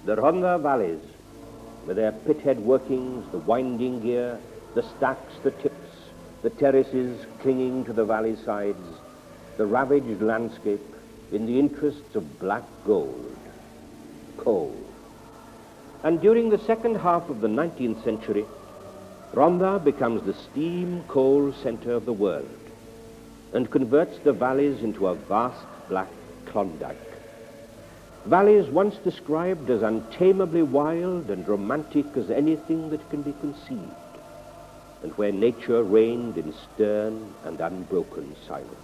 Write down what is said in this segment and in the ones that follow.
The Rhondda valleys, with their pithead workings, the winding gear, the stacks, the tips, the terraces clinging to the valley sides, the ravaged landscape in the interests of black gold, coal. And during the second half of the 19th century, Rhondda becomes the steam coal center of the world and converts the valleys into a vast black Klondike. Valleys once described as untamably wild and romantic as anything that can be conceived, and where nature reigned in stern and unbroken silence.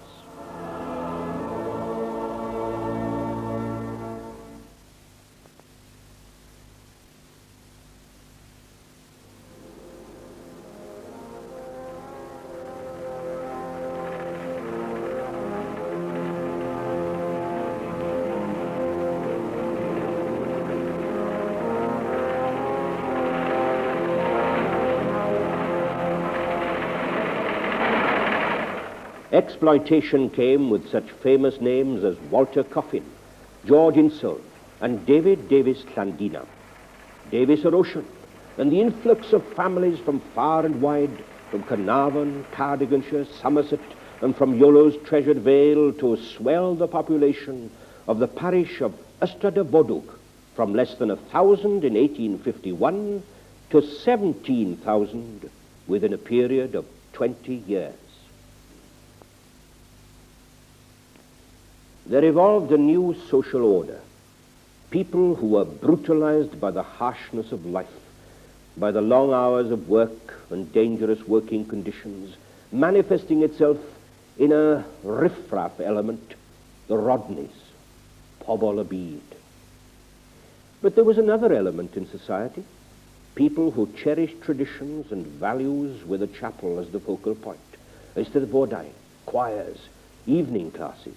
Exploitation came with such famous names as Walter Coffin, George Insel, and David Davis Llandina, Davis Ocean, and the influx of families from far and wide, from Carnarvon, Cardiganshire, Somerset, and from Iolo's treasured vale to swell the population of the parish of Ystalyfera from less than 1,000 in 1851 to 17,000 within a period of 20 years. There evolved a new social order, people who were brutalized by the harshness of life, by the long hours of work and dangerous working conditions, manifesting itself in a riffraff element, the Rodneys, pobl y byd. But there was another element in society, people who cherished traditions and values with a chapel as the focal point, Eisteddfodau, choirs, evening classes,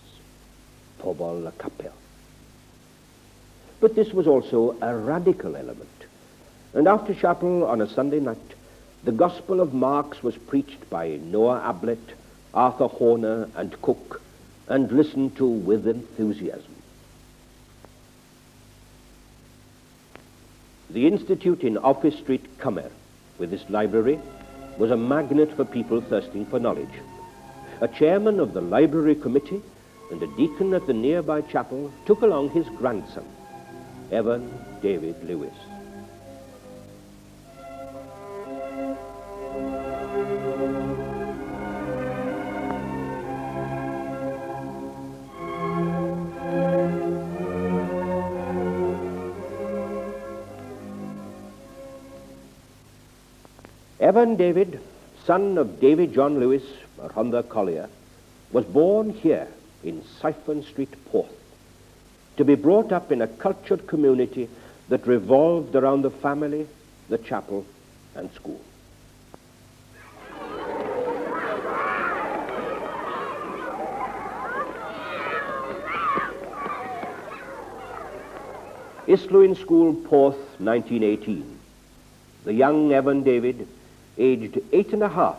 pobl y capel. But this was also a radical element. And after chapel on a Sunday night, the Gospel of Marx was preached by Noah Ablett, Arthur Horner, and Cook, and listened to with enthusiasm. The Institute in Office Street, Cummer, with its library, was a magnet for people thirsting for knowledge. A chairman of the library committee and a deacon at the nearby chapel took along his grandson, Evan David Lewis. Evan David, son of David John Lewis, a Rhondda collier, was born here in Siphon Street, Porth, to be brought up in a cultured community that revolved around the family, the chapel, and school. Islwyn School, Porth, 1918. The young Evan David, aged 8.5,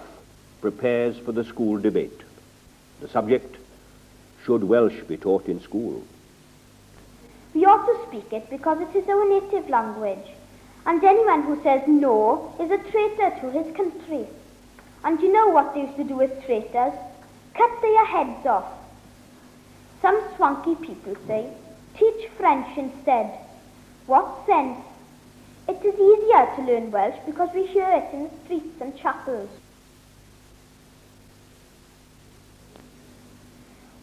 prepares for the school debate. The subject, should Welsh be taught in school? We ought to speak it because it is our native language, and anyone who says no is a traitor to his country. And you know what they used to do with traitors? Cut their heads off. Some swanky people say, teach French instead. What sense? It is easier to learn Welsh because we hear it in the streets and chapels.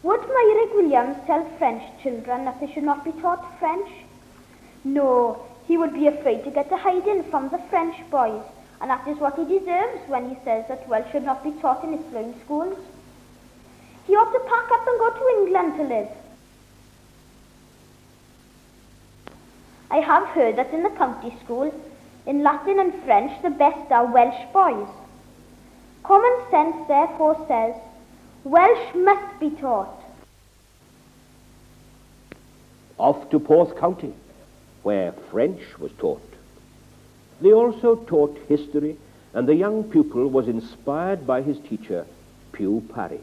Would Myrick Williams tell French children that they should not be taught French? No, he would be afraid to get a hiding from the French boys, and that is what he deserves when he says that Welsh should not be taught in Islwyn schools. He ought to pack up and go to England to live. I have heard that in the county school, in Latin and French, the best are Welsh boys. Common sense therefore says, Welsh must be taught. Off to Porth County, where French was taught. They also taught history, and the young pupil was inspired by his teacher, Pew Parry.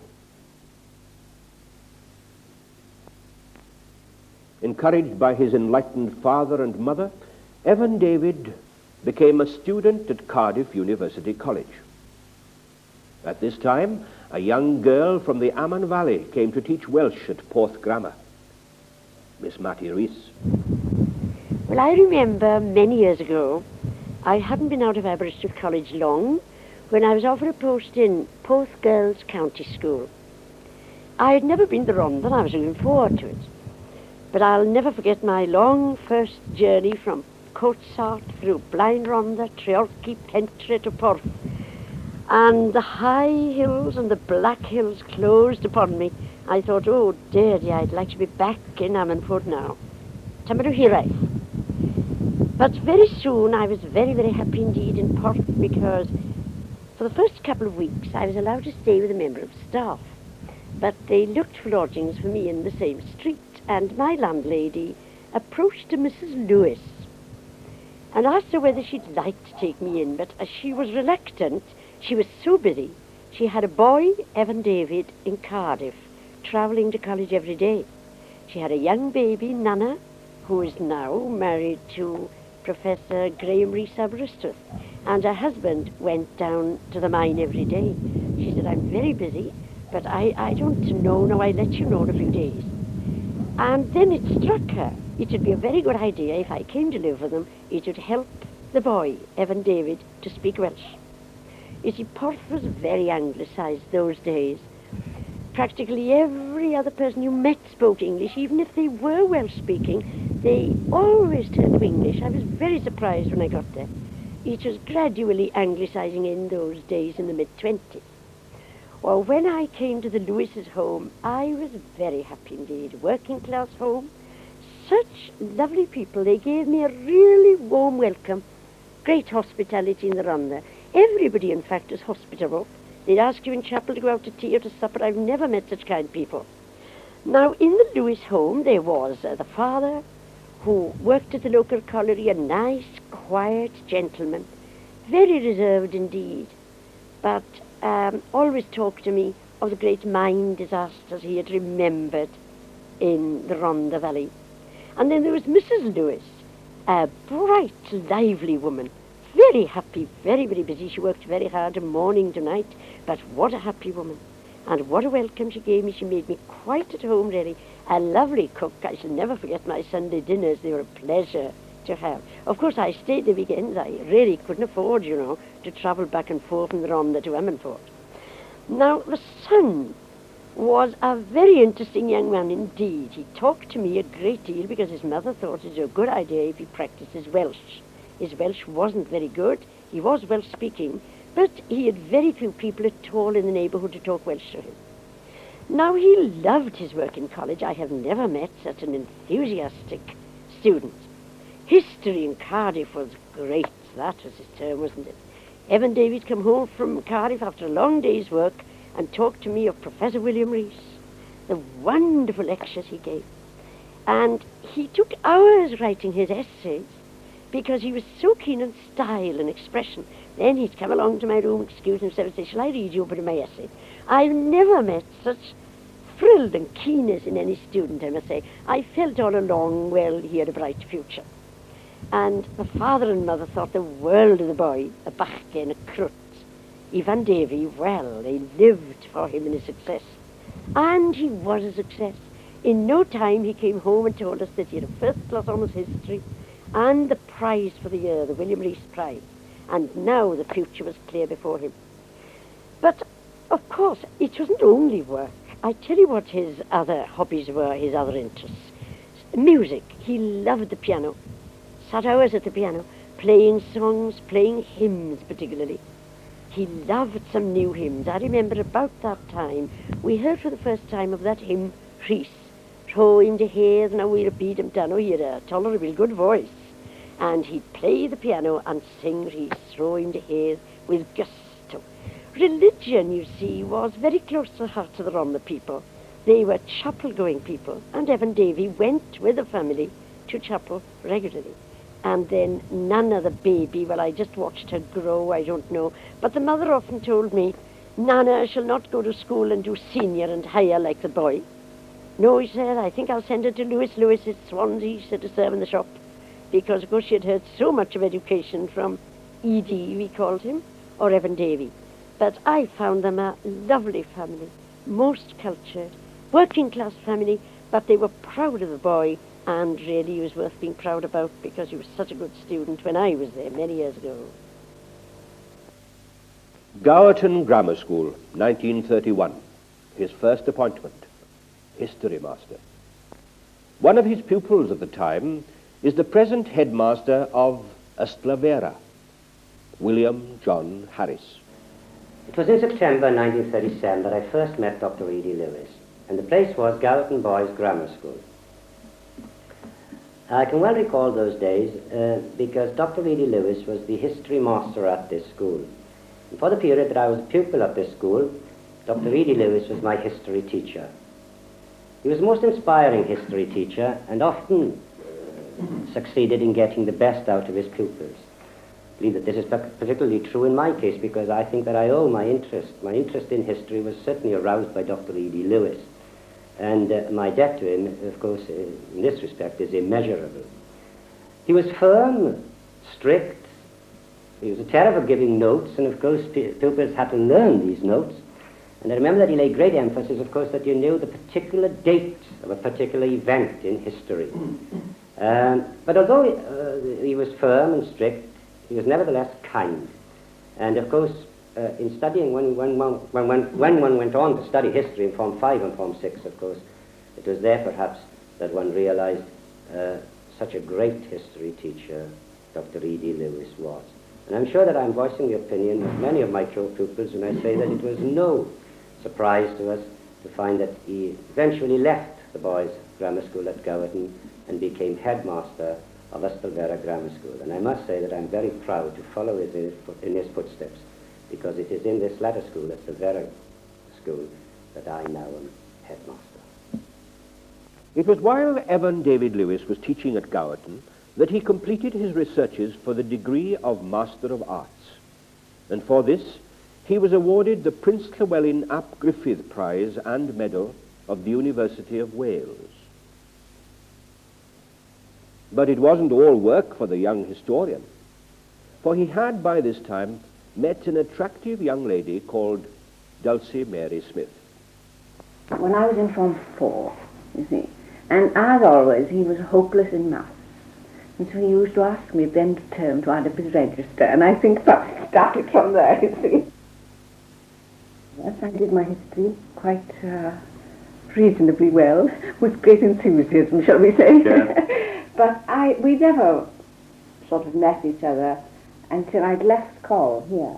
Encouraged by his enlightened father and mother, Evan David became a student at Cardiff University College. At this time, a young girl from the Amman Valley came to teach Welsh at Porth Grammar, Miss Mattie Rees. Well, I remember many years ago, I hadn't been out of Aberystwyth College long, when I was offered a post in Porth Girls' County School. I had never been to Rhondda and I was looking forward to it. But I'll never forget my long first journey from Coatsart through Blaen Rhondda, Treorchy, Pentre to Porth. And the high hills and the black hills closed upon me. I thought, oh dear, I'd like to be back in Ammanford now. Tymor hiraeth. But very soon I was very, very happy indeed in Porth, because for the first couple of weeks I was allowed to stay with a member of staff. But they looked for lodgings for me in the same street, and my landlady approached a Mrs. Lewis and asked her whether she'd like to take me in, but as she was reluctant, she was so busy. She had a boy, Evan David, in Cardiff, travelling to college every day. She had a young baby, Nana, who is now married to Professor Graham Rees Aberystwyth, and her husband went down to the mine every day. She said, I'm very busy, but I don't know, now I'll let you know in a few days. And then it struck her, it would be a very good idea if I came to live with them, it would help the boy, Evan David, to speak Welsh. You see, Porth was very anglicised those days. Practically every other person you met spoke English, even if they were Welsh-speaking, they always turned to English. I was very surprised when I got there. It was gradually anglicising in those days in the mid-20s. Well, when I came to the Lewis's home, I was very happy indeed. Working-class home, such lovely people. They gave me a really warm welcome, great hospitality in the Rhondda. Everybody, in fact, is hospitable. They'd ask you in chapel to go out to tea or to supper. I've never met such kind people. Now, in the Lewis home, there was the father who worked at the local colliery, a nice, quiet gentleman, very reserved indeed, but always talked to me of the great mine disasters he had remembered in the Rhondda Valley. And then there was Mrs. Lewis, a bright, lively woman, very happy, very, very busy. She worked very hard from morning to night, but what a happy woman. And what a welcome she gave me. She made me quite at home, really. A lovely cook. I shall never forget my Sunday dinners. They were a pleasure to have. Of course, I stayed the weekends. I really couldn't afford, to travel back and forth from the Rhondda to Ammanford. Now, the son was a very interesting young man indeed. He talked to me a great deal because his mother thought it was a good idea if he practiced his Welsh. His Welsh wasn't very good. He was Welsh speaking, but he had very few people at all in the neighbourhood to talk Welsh to him. Now, he loved his work in college. I have never met such an enthusiastic student. History in Cardiff was great. That was his term, wasn't it? Evan David came home from Cardiff after a long day's work and talked to me of Professor William Rees, the wonderful lectures he gave. And he took hours writing his essays because he was so keen on style and expression. Then he'd come along to my room, excuse himself, and say, shall I read you a bit of my essay? I've never met such thrill and keenness in any student, I must say. I felt all along, well, he had a bright future. And the father and mother thought the world of the boy, a bachgen, a crut. Ivan Davy, well, they lived for him in his success. And he was a success. In no time he came home and told us that he had a first-class honours history and the prize for the year, the William Rees Prize. And now the future was clear before him. But, of course, it wasn't only work. I tell you what his other hobbies were, his other interests. Music. He loved the piano. Sat hours at the piano, playing songs, playing hymns particularly. He loved some new hymns. I remember about that time, we heard for the first time of that hymn, Rhys. Throw him to heath, now we'll beat him down. Oh, he had a tolerable good voice. And he'd play the piano and sing Rhys, throw him to heath, with gusto. Religion, you see, was very close to the heart of the Rhondda people. They were chapel-going people, and Evan Davy went with the family to chapel regularly. And then Nana, the baby, well, I just watched her grow, I don't know. But the mother often told me, Nana shall not go to school and do senior and higher like the boy. No, he said, I think I'll send her to Lewis at Swansea, he said, to serve in the shop. because, of course, she had heard so much of education from E.D., we called him, or Evan Davy. But I found them a lovely family, most cultured, working-class family, but they were proud of the boy, and really he was worth being proud about because he was such a good student when I was there many years ago. Gowerton Grammar School, 1931. His first appointment, history master. One of his pupils at the time is the present headmaster of Ystalyfera, William John Harris. It was in September 1937 that I first met Dr. E.D. Lewis, and the place was Gowerton Boys Grammar School. I can well recall those days because Dr. E.D. Lewis was the history master at this school. And for the period that I was a pupil at this school, Dr. E.D. Lewis was my history teacher. He was a most inspiring history teacher and often succeeded in getting the best out of his pupils. I believe that this is particularly true in my case because I think that I owe my interest in history was certainly aroused by Dr. E.D. Lewis. And my debt to him, of course, in this respect, is immeasurable. He was firm, strict. He was a terror for giving notes, and of course pupils had to learn these notes. And I remember that he laid great emphasis, of course, that you knew the particular date of a particular event in history. But although he was firm and strict, he was nevertheless kind. And of course, in studying, when one went on to study history in Form 5 and Form 6, of course, it was there perhaps that one realized such a great history teacher Dr. E.D. Lewis was. And I'm sure that I'm voicing the opinion of many of my pupils when I say that it was no surprise to us to find that he eventually left the boys' grammar school at Gowerton and became headmaster of Ystalyfera Grammar School. And I must say that I'm very proud to follow in his footsteps, because it is in this latter school, Ystalyfera School, that I now am headmaster. It was while Evan David Lewis was teaching at Gowerton that he completed his researches for the degree of Master of Arts. And for this, he was awarded the Prince Llewellyn ap Griffith Prize and Medal of the University of Wales. But it wasn't all work for the young historian, for he had by this time met an attractive young lady called Dulcie Mary Smith. When I was in Form 4, you see, and as always, he was hopeless in maths. And so he used to ask me at the end of term to add up his register, and I think that started from there, you see. Yes, I did my history quite reasonably well, with great enthusiasm, shall we say. Yeah. But we never sort of met each other until I'd left Col here.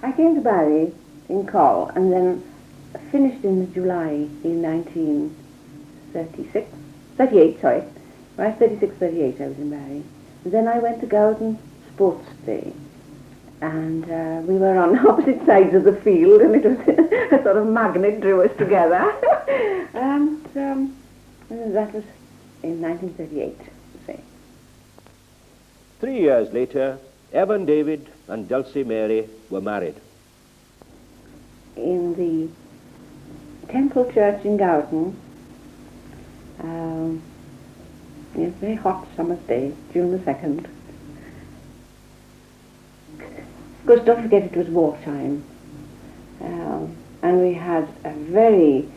I came to Barry in Col and then finished in July in 38, sorry. Right, 36, 38 I was in Barry. And then I went to Gowerton Sports Day. And we were on opposite sides of the field, and it was a sort of magnet drew us together. And that was in 1938, say. 3 years later, Evan David and Dulcie Mary were married. In the Temple Church in Gowerton, it was a very hot summer's day, June the 2nd. Of course, don't forget it was wartime. And we had a very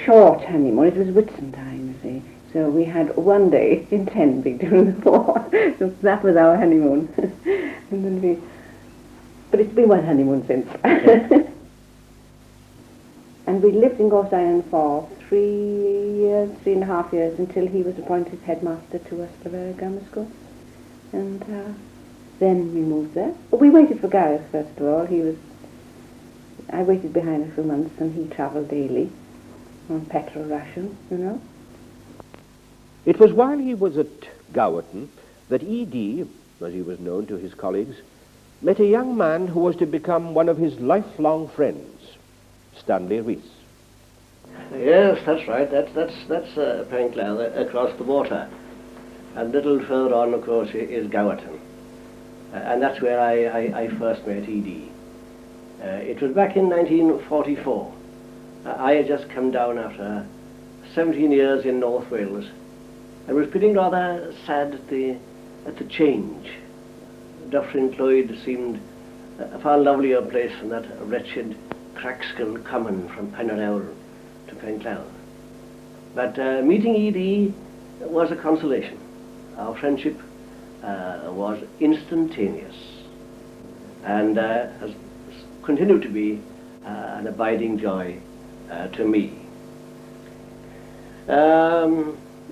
short honeymoon. It was Whitsun time, you see. So we had one day in Tenby during the war. So that was our honeymoon. And then but it's been one honeymoon since. And we lived in Gorse Island for 3.5 years, until he was appointed headmaster to Ystalyfera Grammar School. And then we moved there. Well, we waited for Gareth, first of all. I waited behind a few months, and he travelled daily on petrol ration, you know. It was while he was at Gowerton that E.D., as he was known to his colleagues, met a young man who was to become one of his lifelong friends, Stanley Rees. Yes, that's right. That's Penclan across the water. And a little further on, of course, is Gowerton. And that's where I first met E.D. It was back in 1944. I had just come down after 17 years in North Wales, and was feeling rather sad at the change. Dufferin Clwyd seemed a far lovelier place than that wretched Crackskull Common from Penarel to Penclough. But meeting Edie was a consolation. Our friendship was instantaneous and has continued to be an abiding joy to me.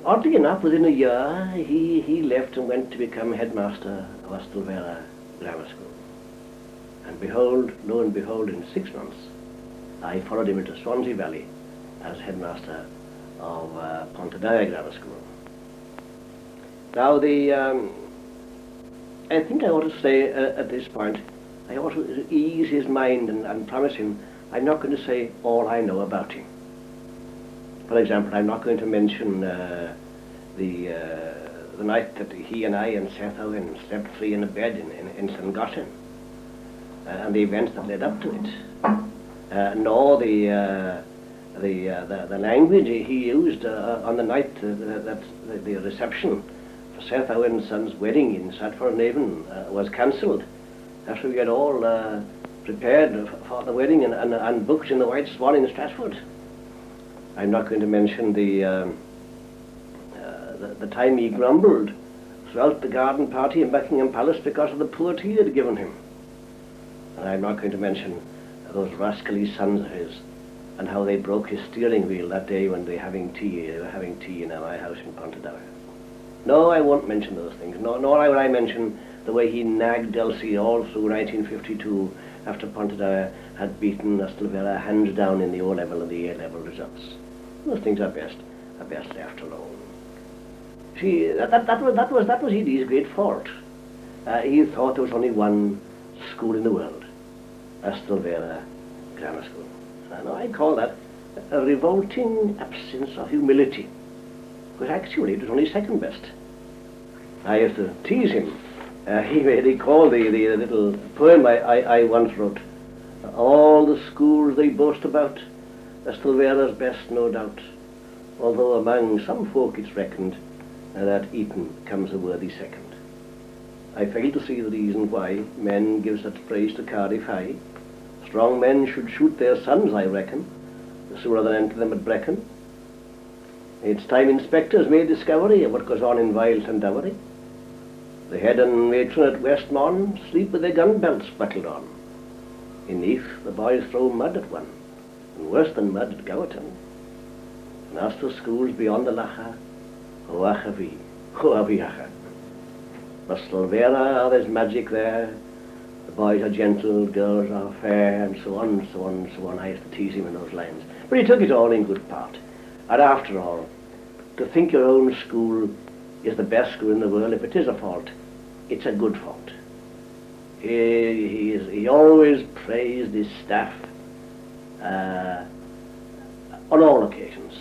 Oddly enough, within a year, he left and went to become headmaster of Ystalyfera Grammar School. And behold, lo and behold, in 6 months, I followed him into Swansea Valley as headmaster of Pontedower Grammar School. Now, I think I ought to say at this point, I ought to ease his mind and promise him I'm not going to say all I know about him. For example, I'm not going to mention the night that he and I and Seth Owen slept free in a bed in St. Gottin, and the events that led up to it, nor the language he used on the night that the reception for Seth Owen's son's wedding in Stratford-on-Avon was cancelled, after we had all prepared for the wedding and booked in the White Swan in Stratford. I'm not going to mention the time he grumbled throughout the garden party in Buckingham Palace because of the poor tea they'd given him. And I'm not going to mention those rascally sons of his and how they broke his steering wheel that day when they were having tea in my house in Pontedower. No, I won't mention those things, nor will I mention the way he nagged Elsie all through 1952 after Pontedower had beaten Ystalyfera hands down in the O-level and the A-level results. Those things are best left alone. That was Edie's great fault. He thought there was only one school in the world, Ystalyfera Grammar School. Now I call that a revolting absence of humility, because actually it was only second best. I used to tease him. He recalled the little poem I once wrote. All the schools they boast about, Ystalyfera's best, no doubt, although among some folk it's reckoned that Eton comes a worthy second. I fail to see the reason why men give such praise to Cardiff High. Strong men should shoot their sons, I reckon, sooner than enter them at Brecon. It's time inspectors made discovery of what goes on in Viles and Dowery. The head and matron at Westmorn sleep with their gun belts buckled on. In Neath, the boys throw mud at one, and worse than mud at Gowerton. And as for schools beyond the Lacha, Oachavi, Oaviacha. Ystalyfera, there's magic there. The boys are gentle, girls are fair, and so on, so on, so on. I used to tease him in those lines. But he took it all in good part. And after all, to think your own school is the best school in the world, if it is a fault, it's a good fault. He always praised his staff on all occasions,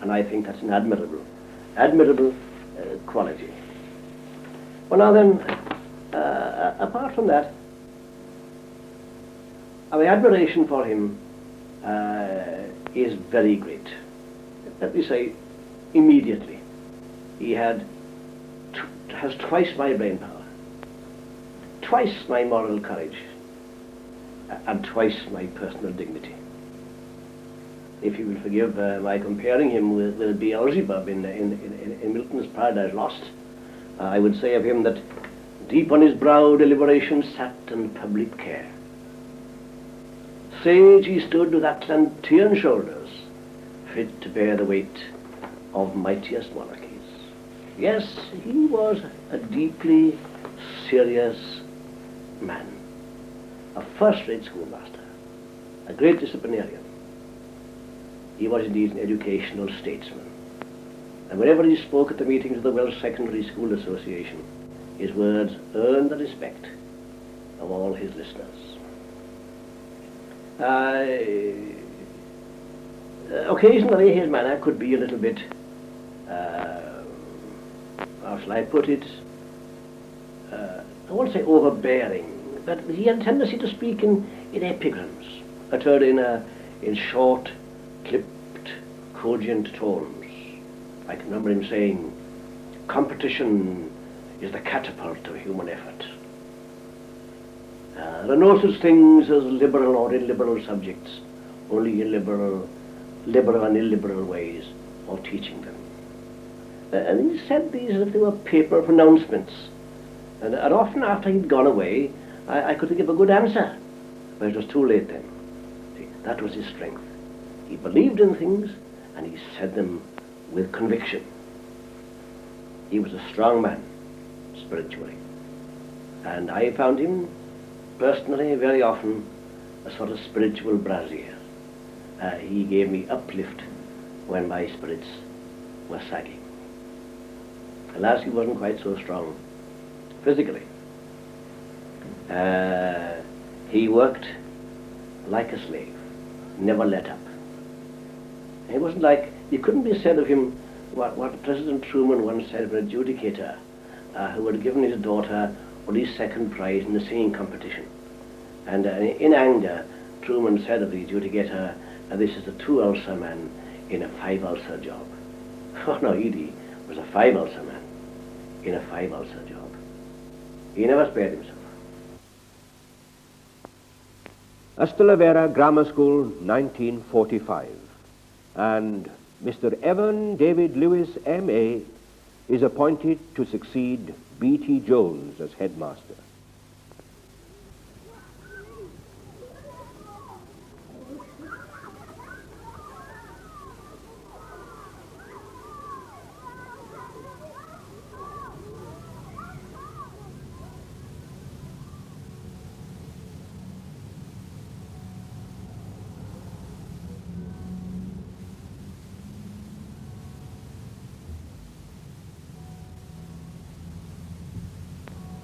and I think that's an admirable quality. Well, now then, apart from that, our admiration for him is very great. Let me say, immediately, he has twice my brain power, twice my moral courage, and twice my personal dignity. If you will forgive my comparing him with Beelzebub in Milton's Paradise Lost, I would say of him that deep on his brow deliberation sat and public care. Sage he stood with Atlantean shoulders, fit to bear the weight of mightiest monarchies. Yes, he was a deeply serious man, a first-rate schoolmaster, a great disciplinarian. He was indeed an educational statesman, and whenever he spoke at the meetings of the Welsh Secondary School Association, his words earned the respect of all his listeners. Occasionally his manner could be a little bit, how shall I put it, I won't say overbearing, but he had a tendency to speak in epigrams, uttered in short, clipped, cogent tones. I can remember him saying, competition is the catapult of human effort. There are no such things as liberal or illiberal subjects, only liberal and illiberal ways of teaching them. And he said these as if they were paper pronouncements. And often after he'd gone away, I could give a good answer, but it was too late then. See, that was his strength. He believed in things, and he said them with conviction. He was a strong man, spiritually. And I found him, personally, very often, a sort of spiritual brazier. He gave me uplift when my spirits were sagging. Alas, he wasn't quite so strong physically. He worked like a slave, never let up. It wasn't like, you couldn't be said of him what President Truman once said of an adjudicator who had given his daughter only second prize in the singing competition. And in anger, Truman said of the adjudicator, this is a 2-ulcer man in a 5-ulcer job. Oh no, Edie was a 5-ulcer man in a 5-ulcer job. He never spared himself. Ystalyfera Grammar School, 1945. And Mr. Evan David Lewis, M.A., is appointed to succeed B.T. Jones as headmaster.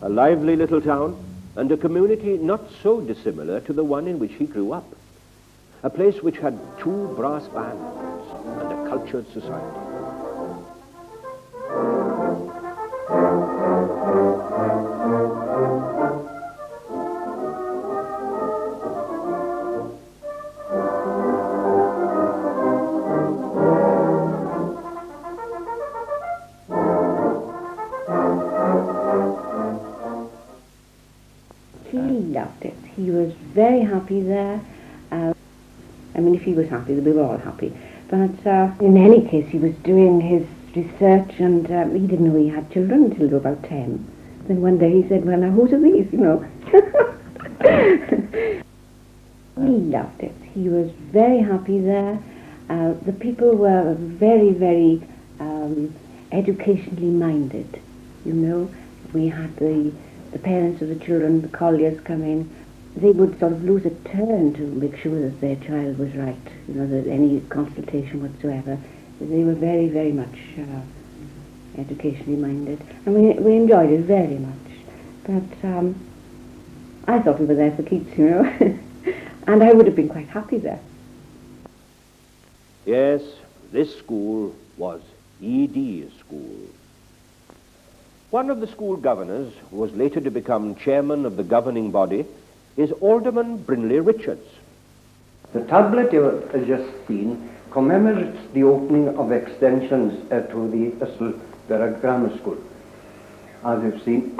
A lively little town, and a community not so dissimilar to the one in which he grew up. A place which had 2 brass bands and a cultured society. He loved it. He was very happy there. I mean, if he was happy, we were all happy. But in any case, he was doing his research, and he didn't know he had children until they were about 10. Then one day he said, well, now whose are these, you know? He loved it. He was very happy there. The people were very, very educationally minded, you know. We had the parents of the children, the colliers, come in. They would sort of lose a turn to make sure that their child was right, you know, that any consultation whatsoever. They were very, very much educationally minded, and we enjoyed it very much. But I thought we were there for keeps, you know, and I would have been quite happy there. Yes, this school was E.D.'s school. One of the school governors, who was later to become chairman of the governing body, is Alderman Brinley Richards. The tablet you have just seen commemorates the opening of extensions to the Ystalyfera Grammar School. As you've seen,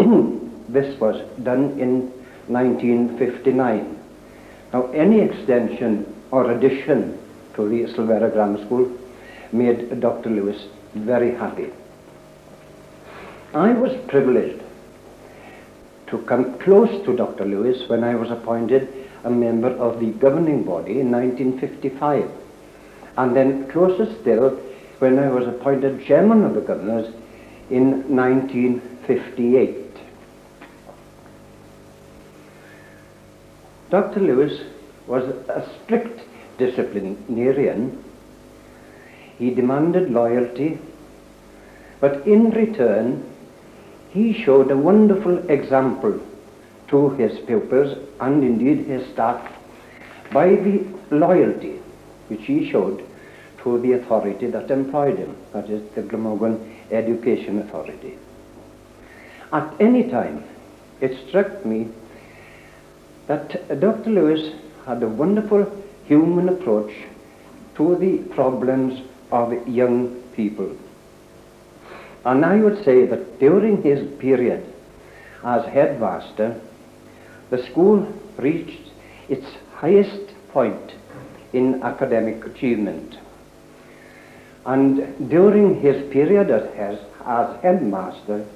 this was done in 1959. Now, any extension or addition to the Ystalyfera Grammar School made Dr. Lewis very happy. I was privileged to come close to Dr. Lewis when I was appointed a member of the governing body in 1955, and then closer still when I was appointed chairman of the governors in 1958. Dr. Lewis was a strict disciplinarian. He demanded loyalty, but in return he showed a wonderful example to his pupils and indeed his staff by the loyalty which he showed to the authority that employed him, that is the Glamorgan Education Authority. At any time, it struck me that Dr. Lewis had a wonderful human approach to the problems of young people. And I would say that during his period as headmaster, the school reached its highest point in academic achievement. And during his period as headmaster,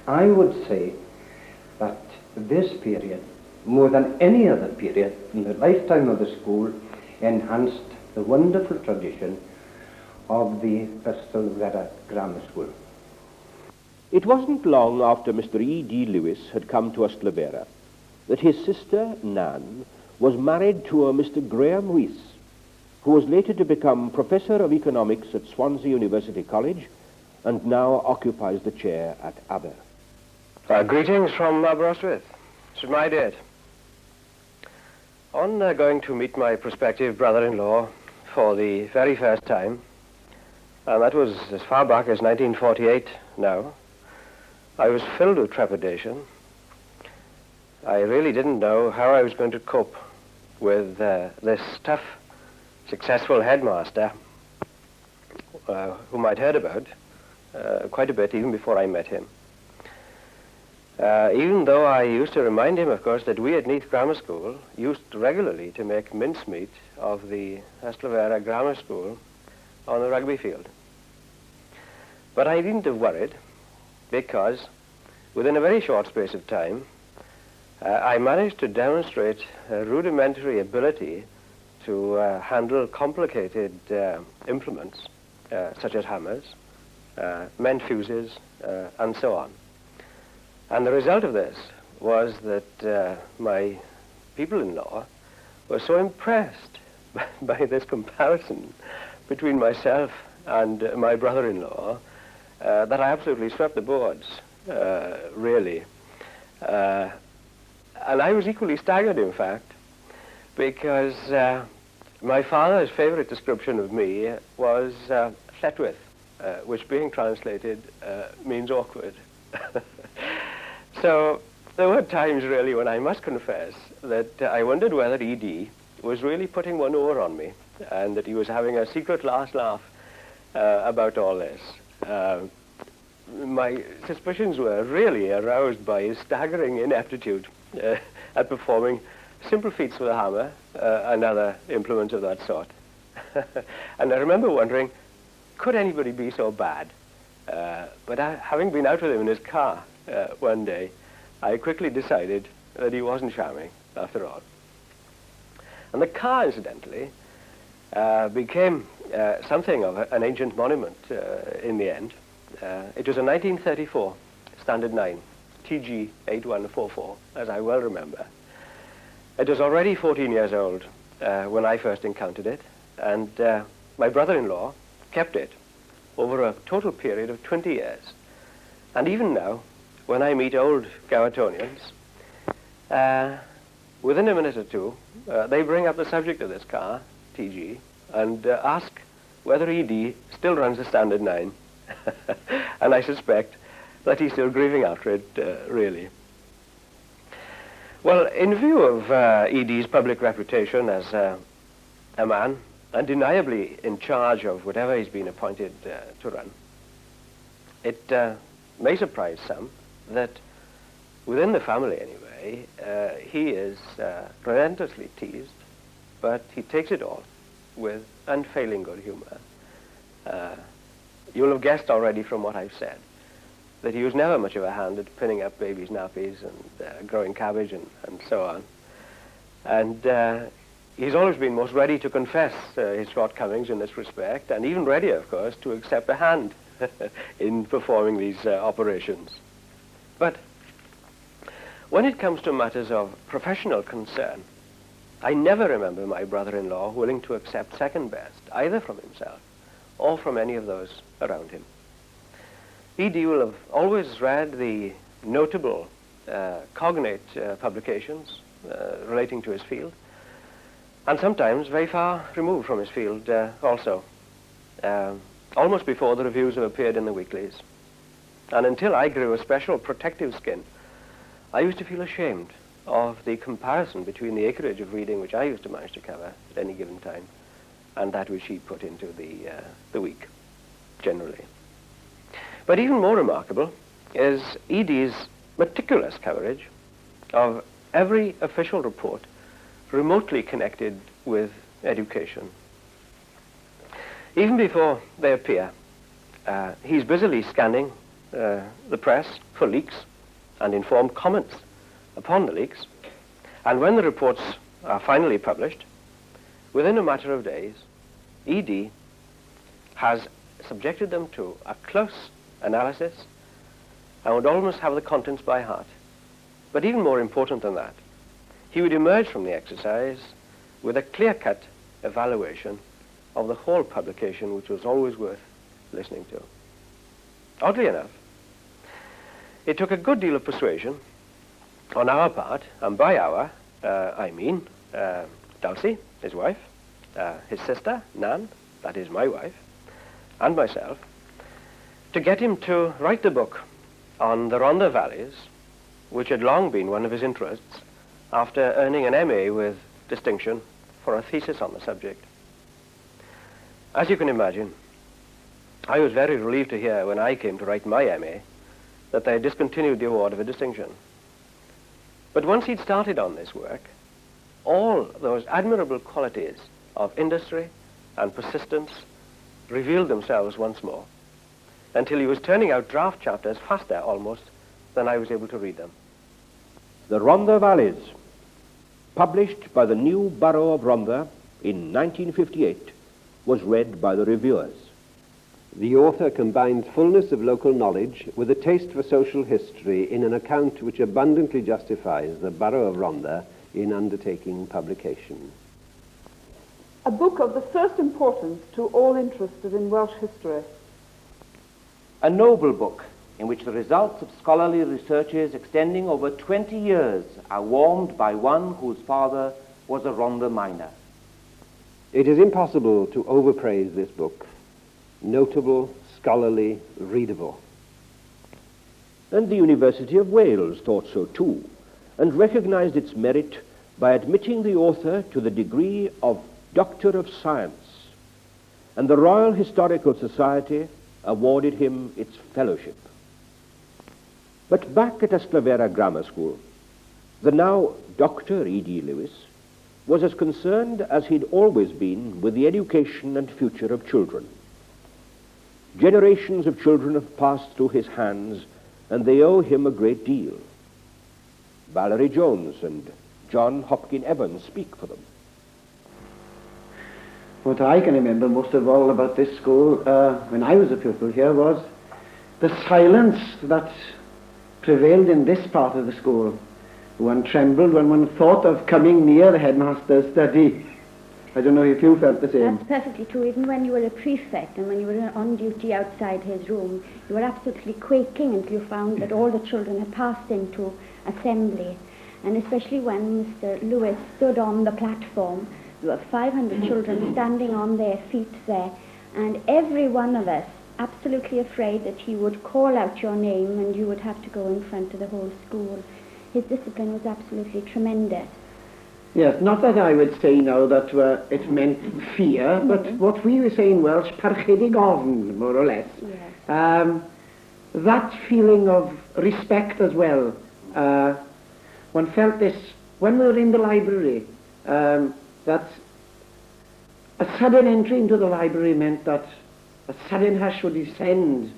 I would say that this period, more than any other period in the lifetime of the school, enhanced the wonderful tradition of the Ystalyfera Grammar School. It wasn't long after Mr. E.D. Lewis had come to Ystalyfera that his sister, Nan, was married to a Mr. Graham Rees, who was later to become Professor of Economics at Swansea University College and now occupies the chair at Aber. Greetings from Aberystwyth. This is my date. On going to meet my prospective brother-in-law for the very first time, and that was as far back as 1948 now, I was filled with trepidation. I really didn't know how I was going to cope with this tough, successful headmaster whom I'd heard about quite a bit even before I met him. Even though I used to remind him, of course, that we at Neath Grammar School used regularly to make mincemeat of the Ystalyfera Grammar School on the rugby field. But I needn't have worried, because within a very short space of time, I managed to demonstrate a rudimentary ability to handle complicated implements, such as hammers, mend fuses, and so on. And the result of this was that my people-in-law were so impressed by this comparison between myself and my brother-in-law that I absolutely swept the boards, really. And I was equally staggered, in fact, because my father's favorite description of me was lletwyth, which being translated means awkward. So there were times, really, when I must confess that I wondered whether E.D. was really putting one over on me and that he was having a secret last laugh about all this. My suspicions were really aroused by his staggering ineptitude at performing simple feats with a hammer and other implements of that sort. And I remember wondering, could anybody be so bad? But having been out with him in his car one day, I quickly decided that he wasn't charming, after all. And the car, incidentally, became something of an ancient monument in the end. It was a 1934 Standard 9, TG 8144, as I well remember. It was already 14 years old when I first encountered it, and my brother-in-law kept it over a total period of 20 years. And even now, when I meet old Gowatonians, within a minute or two, they bring up the subject of this car, TG, and ask whether E.D. still runs the Standard 9. And I suspect that he's still grieving after it, really. Well, in view of E.D.'s public reputation as a man undeniably in charge of whatever he's been appointed to run, it may surprise some that within the family anyway, he is relentlessly teased, but he takes it all with unfailing good humor. You'll have guessed already from what I've said that he was never much of a hand at pinning up babies' nappies and growing cabbage and so on. And he's always been most ready to confess his shortcomings in this respect, and even readier, of course, to accept a hand in performing these operations. But when it comes to matters of professional concern, I never remember my brother-in-law willing to accept second best, either from himself or from any of those around him. E.D. will have always read the notable cognate publications relating to his field, and sometimes very far removed from his field also, almost before the reviews have appeared in the weeklies. And until I grew a special protective skin, I used to feel ashamed of the comparison between the acreage of reading which I used to manage to cover at any given time and that which he put into the week, generally. But even more remarkable is ED's meticulous coverage of every official report remotely connected with education. Even before they appear, he's busily scanning the press for leaks and informed comments upon the leaks. And when the reports are finally published, within a matter of days, ED has subjected them to a close analysis and would almost have the contents by heart. But even more important than that, he would emerge from the exercise with a clear-cut evaluation of the whole publication, which was always worth listening to. Oddly enough, it took a good deal of persuasion on our part, and by our, I mean Dulcie, his wife, his sister, Nan, that is my wife, and myself, to get him to write the book on the Rhondda valleys, which had long been one of his interests, after earning an MA with distinction for a thesis on the subject. As you can imagine, I was very relieved to hear when I came to write my MA that they had discontinued the award of a distinction. But once he'd started on this work, all those admirable qualities of industry and persistence revealed themselves once more, until he was turning out draft chapters faster almost than I was able to read them. The Rhondda Valleys, published by the new borough of Rhondda in 1958, was read by the reviewers. The author combines fullness of local knowledge with a taste for social history in an account which abundantly justifies the borough of Rhondda in undertaking publication. A book of the first importance to all interested in Welsh history. A noble book in which the results of scholarly researches extending over 20 years are warmed by one whose father was a Rhondda miner. It is impossible to overpraise this book. Notable, scholarly, readable. And the University of Wales thought so too, and recognized its merit by admitting the author to the degree of Doctor of Science, and the Royal Historical Society awarded him its fellowship. But back at Ystalyfera Grammar School, the now Dr. E.D. Lewis was as concerned as he'd always been with the education and future of children. Generations of children have passed through his hands, and they owe him a great deal. Valerie Jones and John Hopkin Evans speak for them. What I can remember most of all about this school, when I was a pupil here, was the silence that prevailed in this part of the school. One trembled when one thought of coming near the headmaster's study. I don't know if you felt the same. That's perfectly true. Even when you were a prefect and when you were on duty outside his room, you were absolutely quaking until you found that all the children had passed into assembly. And especially when Mr. Lewis stood on the platform, there were 500 children standing on their feet there, and every one of us absolutely afraid that he would call out your name and you would have to go in front of the whole school. His discipline was absolutely tremendous. Yes, not that I would say now that it meant fear, but what we would say in Welsh, parchedig ofn, more or less. Yes. That feeling of respect as well. One felt this when we were in the library, that a sudden entry into the library meant that a sudden hush would descend,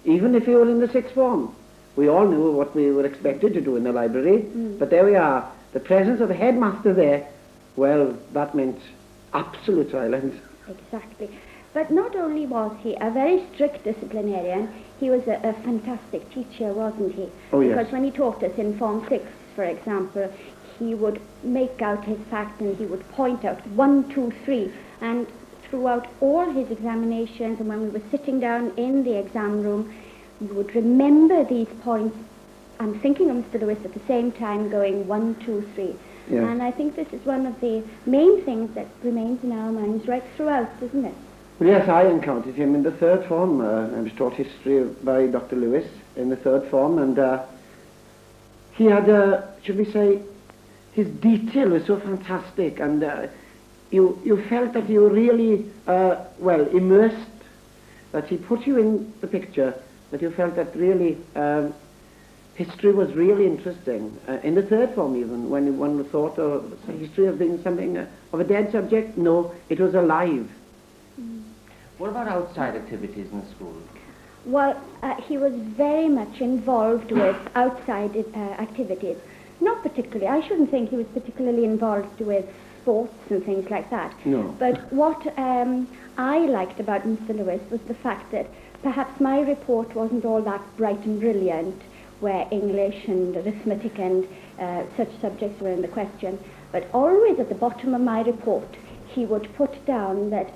even if you were in the sixth form. We all knew what we were expected to do in the library, but there we are. The presence of the headmaster there, well, that meant absolute silence. Exactly. But not only was he a very strict disciplinarian, he was a fantastic teacher, wasn't he? Oh, yes. Because when he taught us in Form 6, for example, he would make out his facts and he would point out 1, 2, 3, and throughout all his examinations and when we were sitting down in the exam room, we would remember these points and thinking of Mr. Lewis at the same time going 1, 2, 3. Yes. And I think this is one of the main things that remains in our minds right throughout, isn't it? Well, yes, I encountered him in the third form. I was taught history by Dr. Lewis in the third form, and he had, should we say, his detail was so fantastic, and you felt that you were really, immersed, that he put you in the picture, that you felt that really history was really interesting. In the third form even, when one thought of history as being something of a dead subject, no, it was alive. What about outside activities in school? Well, he was very much involved with outside activities. Not particularly. I shouldn't think he was particularly involved with sports and things like that. No. But what I liked about Mr. Lewis was the fact that perhaps my report wasn't all that bright and brilliant, where English and arithmetic and such subjects were in the question. But always at the bottom of my report, he would put down that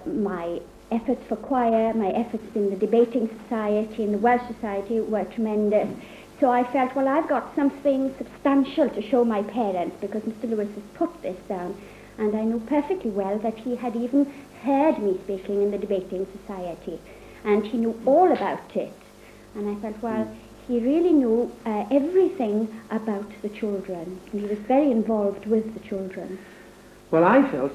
my efforts for choir, my efforts in the debating society and the Welsh Society were tremendous. So I felt, well, I've got something substantial to show my parents because Mr. Lewis has put this down. And I knew perfectly well that he had even heard me speaking in the debating society. And he knew all about it. And I felt, well, he really knew everything about the children. And he was very involved with the children. Well, I felt,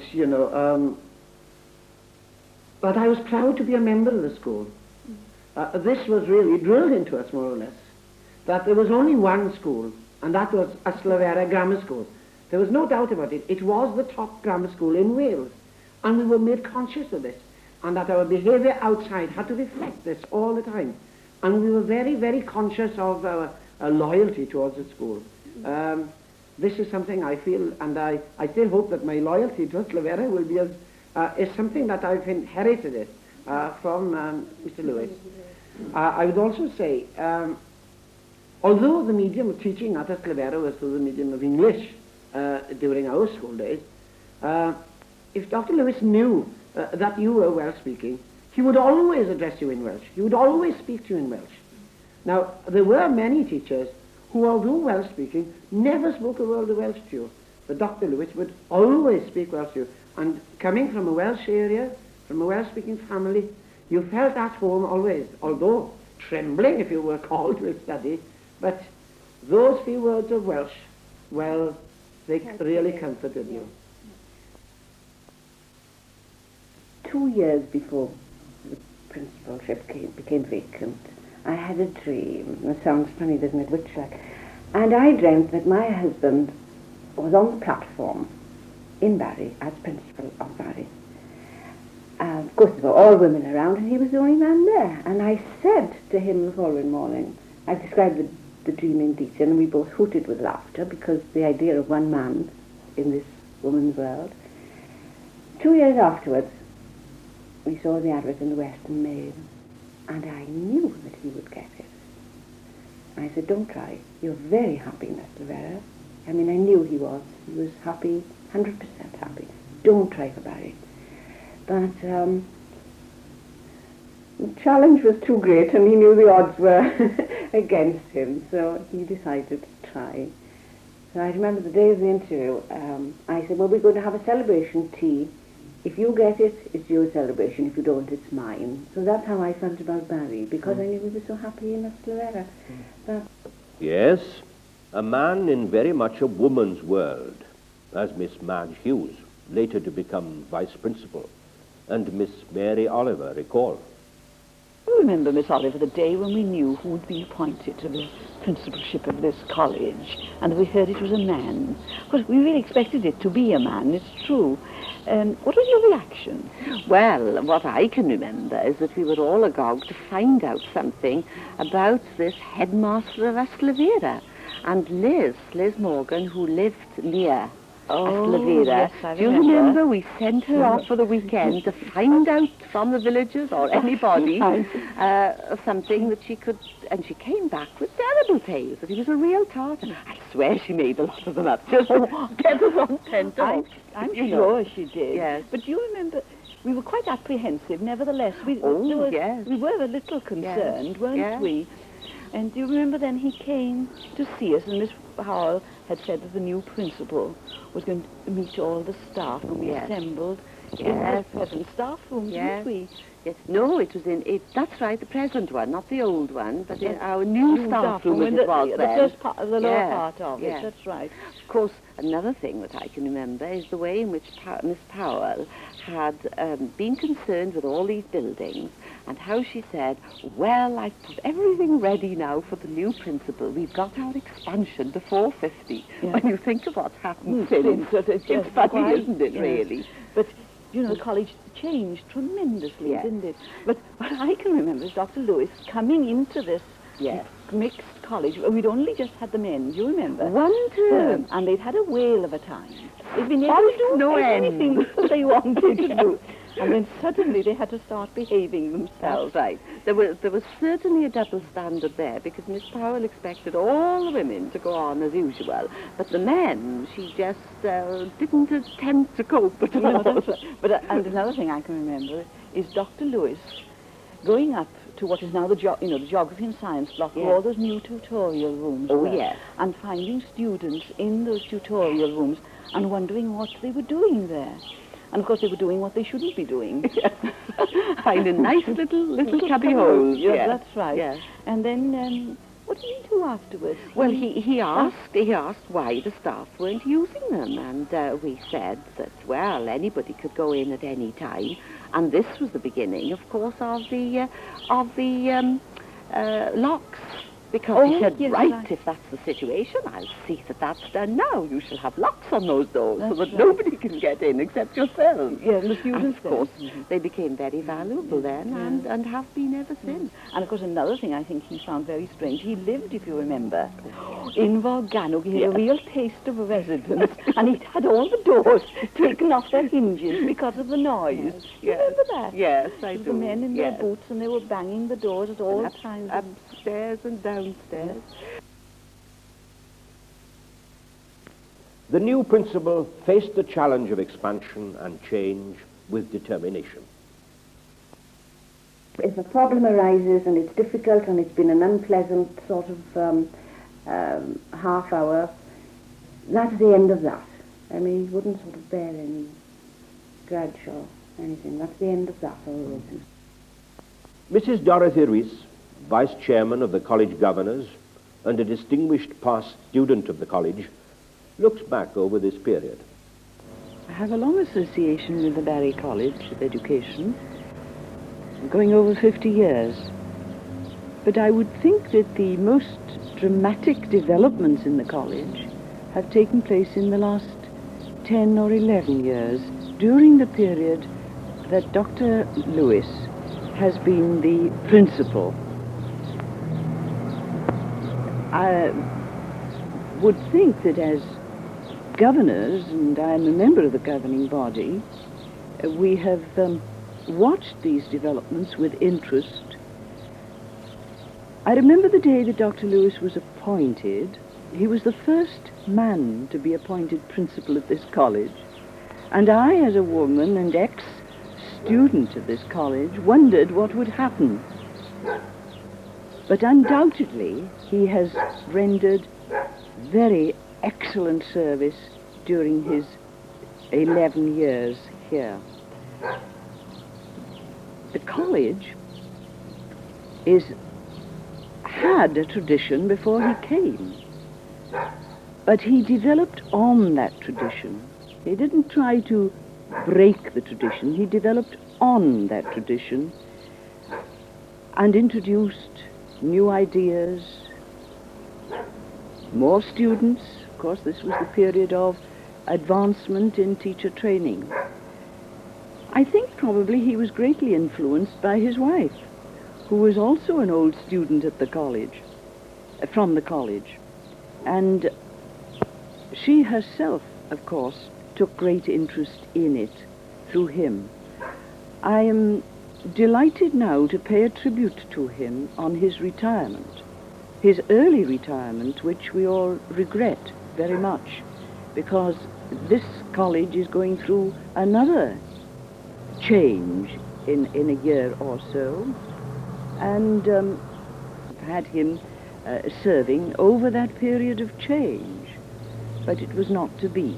that I was proud to be a member of the school. This was really drilled into us, more or less, that there was only one school, and that was Ystalyfera Grammar School. There was no doubt about it. It was the top grammar school in Wales, and we were made conscious of this, and that our behaviour outside had to reflect this all the time. And we were very, very conscious of our loyalty towards the school. This is something I feel, and I still hope that my loyalty to Ystalyfera will be is something that I've inherited it from Mr. Lewis. I would also say, although the medium of teaching at Ystalyfera was through the medium of English during our school days, if Dr. Lewis knew that you were Welsh speaking, he would always address you in Welsh. He would always speak to you in Welsh. Now, there were many teachers who, although Welsh speaking, never spoke a word of Welsh to you. But Dr. Lewis would always speak Welsh to you. And coming from a Welsh area, from a Welsh-speaking family, you felt at home always, although trembling if you were called to a study, but those few words of Welsh, well, they really comforted you. 2 years before the principalship became vacant, I had a dream. It sounds funny, doesn't it, witch-like? And I dreamt that my husband was on the platform in Barry as principal of Barry. Of course, there were all women around, and he was the only man there. And I said to him the following morning, I described the dream in detail, and we both hooted with laughter because the idea of one man in this woman's world. 2 years afterwards, we saw the advert in the Western Mail, and I knew that he would get it. I said, don't try. You're very happy, Mr. Vera. I mean, I knew he was. He was happy, 100% happy. Don't try for Barry. But the challenge was too great, and he knew the odds were against him, so he decided to try. So I remember the day of the interview, I said, well, we're going to have a celebration tea. If you get it, it's your celebration. If you don't, it's mine. So that's how I felt about Barry, because I knew he was so happy in Ystalyfera. Yes, a man in very much a woman's world, as Miss Madge Hughes, later to become vice principal, and Miss Mary Oliver recall. I remember, Miss Oliver, the day when we knew who would be appointed to the principalship of this college, and we heard it was a man. Of course, we really expected it to be a man, it's true. What was your reaction? Well, what I can remember is that we were all agog to find out something about this headmaster of Ystalyfera. And Liz Morgan, who lived near Ystalyfera, yes, I do you remember we sent her off for the weekend to find out from the villagers or anybody something that she could, and she came back with terrible tales that he was a real tartar. I swear she made a lot of them up just to get us on pent off. I'm sure she did. Yes. But do you remember, we were quite apprehensive, nevertheless. We were a little concerned, weren't we? And do you remember then he came to see us, and Miss Howell had said that the new principal was going to meet all the staff, and we assembled in the present staff room, didn't we? Yes. No, it was that's right, the present one, not the old one, but our new staff room as it was the then. first part, the lower part of it, that's right. Of course, another thing that I can remember is the way in which Miss Powell had been concerned with all these buildings, and how she said, well, I've put everything ready now for the new principal. We've got our expansion to 450. Yeah. When you think of what's happened since, it's funny, isn't it, really? But, you know, the college changed tremendously, didn't it? But what I can remember is Dr. Lewis coming into this mixed college. We'd only just had the men, do you remember? One term. And they'd had a whale of a time. They'd been able to do anything they wanted to do. And then suddenly they had to start behaving themselves. That's right. There was certainly a double standard there, because Miss Powell expected all the women to go on as usual, but the men, she just didn't attempt to cope at all. No, that's right. But and another thing I can remember is Dr. Lewis going up to what is now the geography and science block, where all those new tutorial rooms were, and finding students in those tutorial rooms and wondering what they were doing there. And of course they were doing what they shouldn't be doing. Finding nice little cubby holes. Yeah, that's right. Yeah. And then what did he do afterwards? Well, he asked why the staff weren't using them, and we said that, well, anybody could go in at any time, and this was the beginning, of course, of the locks. Because he said, right, if that's the situation, I'll see that that's done now. You shall have locks on those doors so that nobody can get in except yourselves. Yeah, the students, of course, they became very valuable then and have been ever since. And of course, another thing I think he found very strange, he lived, if you remember, in Volcano. He had a real taste of a residence, and he'd had all the doors taken off their hinges because of the noise. You remember that? Yes, I do. The men in their boots, and they were banging the doors at all times. Upstairs and downstairs. The new principal faced the challenge of expansion and change with determination. If a problem arises and it's difficult and it's been an unpleasant sort of half hour, that's the end of that. I mean, he wouldn't sort of bear any grudge or anything. That's the end of that always. Mrs. Dorothy Rees, Vice Chairman of the College Governors and a distinguished past student of the college, looks back over this period. I have a long association with the Barry College of Education, going over 50 years. But I would think that the most dramatic developments in the college have taken place in the last 10 or 11 years, during the period that Dr. Lewis has been the principal. I would think that as governors, and I am a member of the governing body, we have watched these developments with interest. I remember the day that Dr. Lewis was appointed. He was the first man to be appointed principal of this college, and I, as a woman and ex-student of this college, wondered what would happen. But undoubtedly, he has rendered very excellent service during his 11 years here. The college had a tradition before he came, but he developed on that tradition. He didn't try to break the tradition, he developed on that tradition and introduced new ideas, more students. Of course, this was the period of advancement in teacher training. I think probably he was greatly influenced by his wife, who was also an old student at the college, from the college. And she herself, of course, took great interest in it through him. I am delighted now to pay a tribute to him on his retirement, his early retirement, which we all regret very much, because this college is going through another change in a year or so, and had him serving over that period of change, but it was not to be.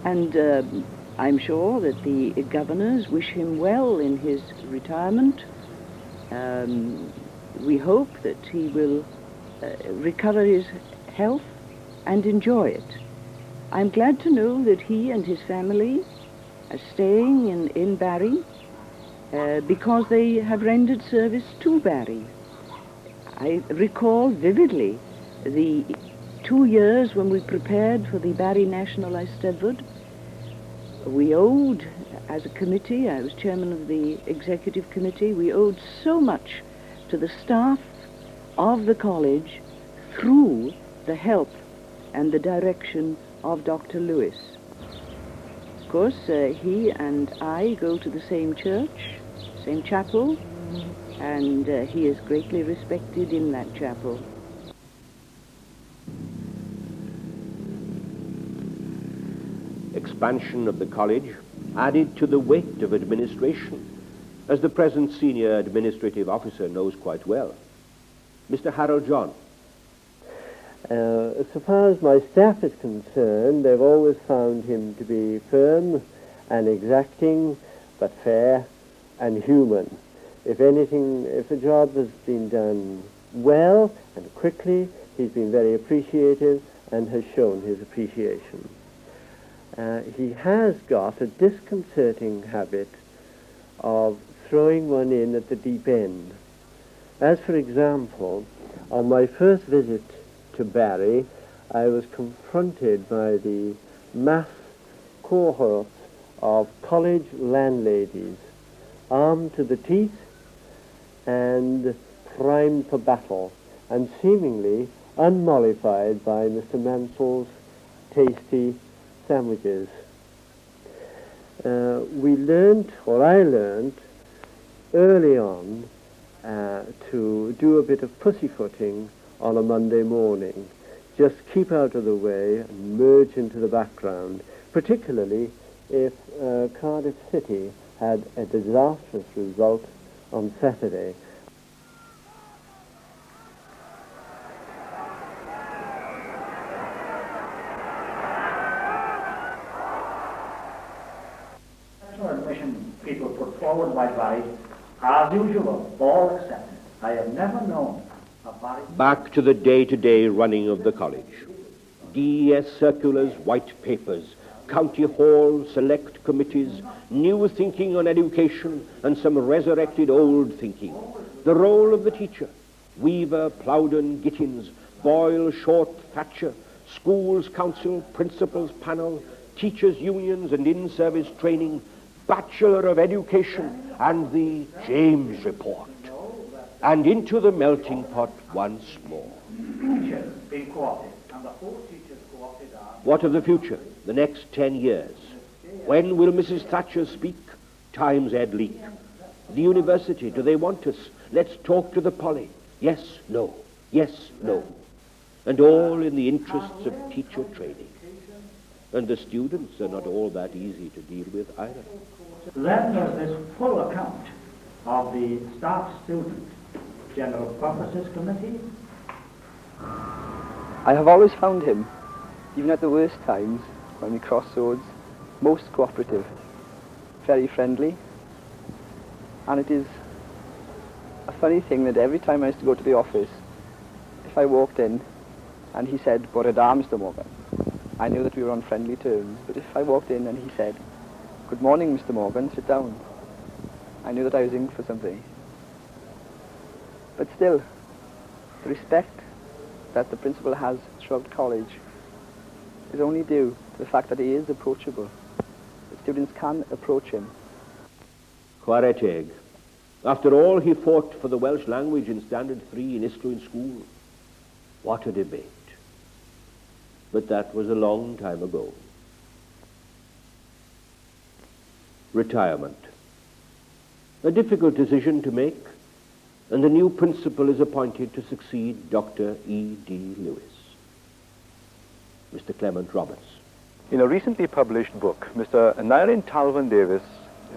And I'm sure that the governors wish him well in his retirement. We hope that he will recover his health and enjoy it. I'm glad to know that he and his family are staying in Barry because they have rendered service to Barry. I recall vividly the 2 years when we prepared for the Barry National Eisteddfod. We owed, as a committee, I was chairman of the executive committee, we owed so much to the staff of the college through the help and the direction of Dr. Lewis. Of course, he and I go to the same church, same chapel, and he is greatly respected in that chapel. Expansion of the college added to the weight of administration, as the present senior administrative officer knows quite well. Mr. Harold John. So far as my staff is concerned, they've always found him to be firm and exacting, but fair and human. If anything, if a job has been done well and quickly, he's been very appreciative and has shown his appreciation. He has got a disconcerting habit of throwing one in at the deep end. As for example, on my first visit to Barry, I was confronted by the mass cohorts of college landladies, armed to the teeth and primed for battle, and seemingly unmollified by Mr. Mansell's tasty sandwiches. We learnt, or I learnt, early on to do a bit of pussyfooting on a Monday morning. Just keep out of the way and merge into the background, particularly if Cardiff City had a disastrous result on Saturday. Admission people put forward by Barry, as usual, all accepted. I have never known a Barry... Back to the day-to-day running of the college. DES circulars, white papers, county hall, select committees, new thinking on education, and some resurrected old thinking. The role of the teacher, Weaver, Plowden, Gittins, Boyle, Short, Thatcher, schools council, principals panel, teachers' unions and in-service training, Bachelor of Education, and the James Report. And into the melting pot once more. Teachers being co-opted, and the 4 teachers co-opted are... What of the future, the next 10 years? When will Mrs. Thatcher speak? Times Ed leak. The university, do they want us? Let's talk to the poly. Yes, no. Yes, no. And all in the interests of teacher training. And the students are not all that easy to deal with either. Then there's this full account of the staff student general purposes committee. I have always found him, even at the worst times, when we crossed swords, most cooperative, very friendly. And it is a funny thing that every time I used to go to the office, if I walked in and he said, "Bore da, Mr. Morgan," I knew that we were on friendly terms. But if I walked in and he said, "Good morning, Mr. Morgan, sit down," I knew that I was in for something. But still, the respect that the principal has throughout college is only due to the fact that he is approachable. The students can approach him. Chwaraeteg. After all he fought for the Welsh language in Standard 3 in Islwyn School. What a debate. But that was a long time ago. Retirement. A difficult decision to make, and a new principal is appointed to succeed Dr. E.D. Lewis. Mr. Clement Roberts. In a recently published book, Mr. Nairin Talvan Davis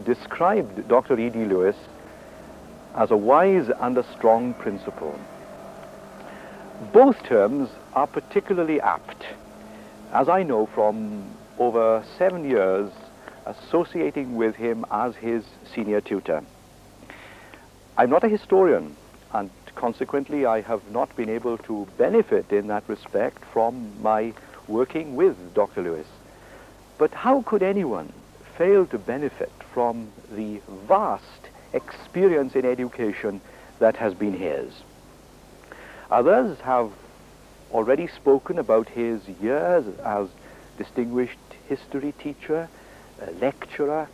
described Dr. E.D. Lewis as a wise and a strong principal. Both terms are particularly apt, as I know from over 7 years associating with him as his senior tutor. I'm not a historian, and consequently I have not been able to benefit in that respect from my working with Dr. Lewis. But how could anyone fail to benefit from the vast experience in education that has been his? Others have already spoken about his years as distinguished history teacher, lecturer,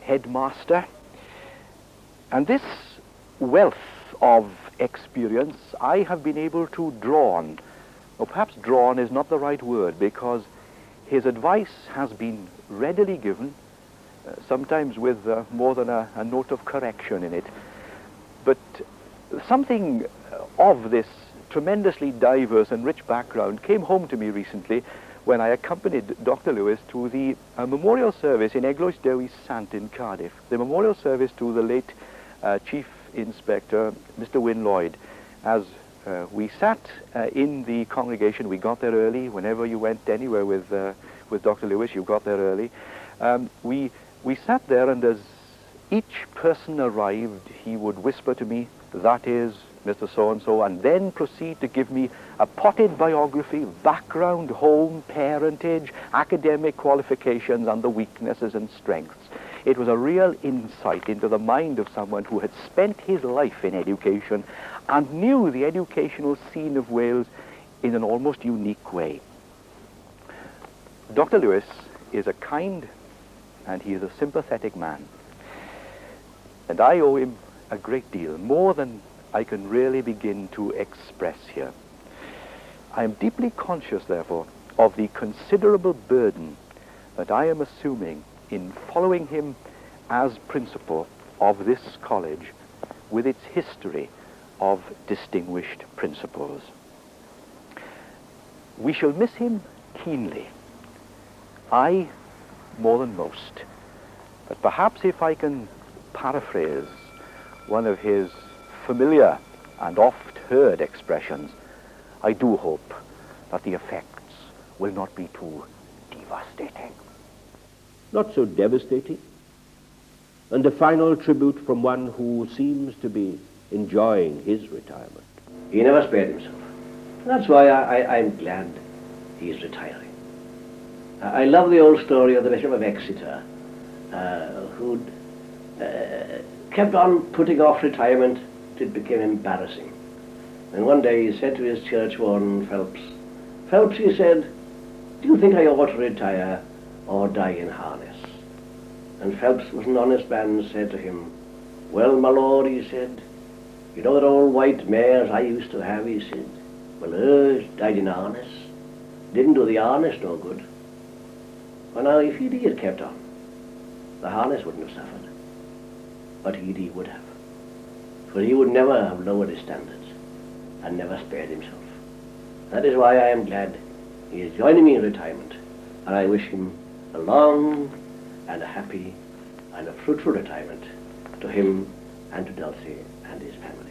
headmaster. And this wealth of experience I have been able to draw on. Or perhaps drawn is not the right word, because his advice has been readily given, sometimes with more than a note of correction in it. But something of this tremendously diverse and rich background came home to me recently when I accompanied Dr. Lewis to the memorial service in Eglwys Dewi Sant in Cardiff, the memorial service to the late Chief Inspector, Mr. Wyn Lloyd. As we sat in the congregation, we got there early. Whenever you went anywhere with Dr. Lewis, you got there early. We sat there, and as each person arrived, he would whisper to me, "That is Mr. So-and-so," and then proceed to give me a potted biography, background, home, parentage, academic qualifications, and the weaknesses and strengths. It was a real insight into the mind of someone who had spent his life in education and knew the educational scene of Wales in an almost unique way. Dr. Lewis is a kind and he is a sympathetic man. And I owe him a great deal, more than I can really begin to express here. I am deeply conscious, therefore, of the considerable burden that I am assuming in following him as principal of this college with its history of distinguished principals. We shall miss him keenly. I more than most. But perhaps if I can paraphrase one of his familiar and oft-heard expressions, I do hope that the effects will not be too devastating. Not so devastating. And a final tribute from one who seems to be enjoying his retirement. He never spared himself. That's why I'm glad he's retiring. I love the old story of the Bishop of Exeter, who'd kept on putting off retirement till it became embarrassing. And one day he said to his churchwarden, Phelps, he said, "Do you think I ought to retire or die in harness?" And Phelps was an honest man and said to him, "Well, my lord," he said, "you know that old white mares I used to have," he said. "Well, hers died in harness. Didn't do the harness no good. Well, now, if he had kept on, the harness wouldn't have suffered. But he would have. For he would never have lowered his standards and never spared himself. That is why I am glad he is joining me in retirement, and I wish him a long and a happy and a fruitful retirement, to him and to Dulcie and his family."